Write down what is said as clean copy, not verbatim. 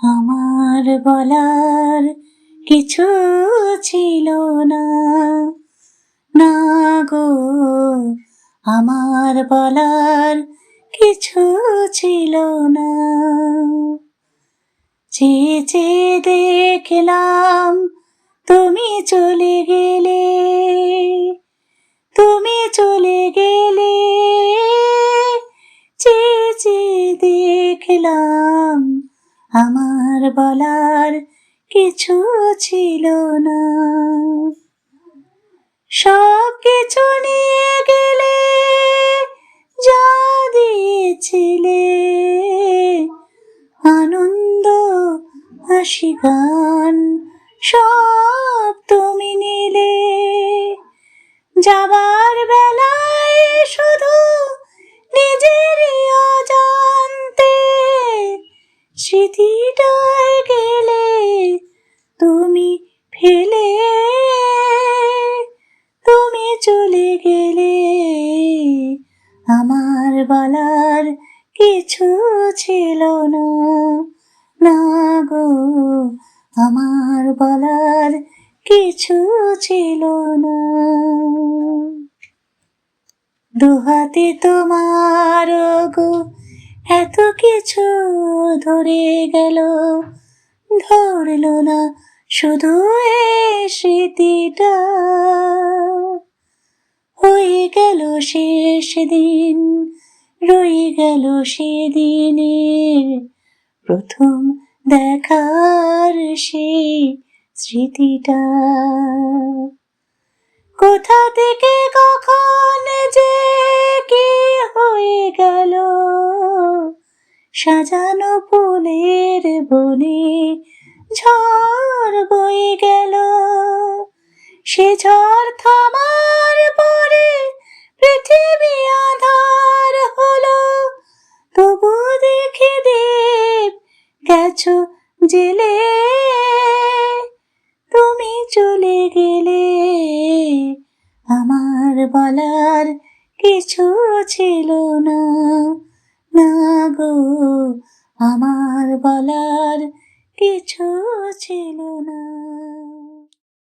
আমার বলার কিছু ছিল না, না গো, আমার বলার কিছু ছিল না। চেয়ে চেয়ে দেখলাম তুমি চলে গেলে, তুমি চলে গেলে। চেয়ে চেয়ে দেখলাম আমার বলার কিছু ছিল না। সব কিছু নিয়ে গেলে যা দিয়েছিলে, আনন্দ হাসি গান সব তুমি নিলে। যাবার বেলায় শুধু নিজেরই অজান্তে স্মৃতিটায় গেলে তুমি ফেলে, তুমি চলে গেলে। আমার বলার কিছু ছিল না, না গো, আমার বলার কিছু ছিল না। দুহাতে তোমার গো এত কিছু ধরে গেল, ধরল না শুধু এই স্মৃতিটা। হয়ে গেল শেষ দিন, রয়ে গেল সেদিনের প্রথম দেখার সেই স্মৃতিটা। কোথা থেকে কখন যে কি হয়ে গেল, সাজানো ফুলের বনে ঝড় বয়ে গেল। সে ঝড় থামার পরে পৃথিবী আঁধার হলো, তবু দেখে দেব গেছো জেলে। তুমি চলে গেলে, আমার বলার কিছু ছিল না, না গো, আমার বলার কিছু ছিল না।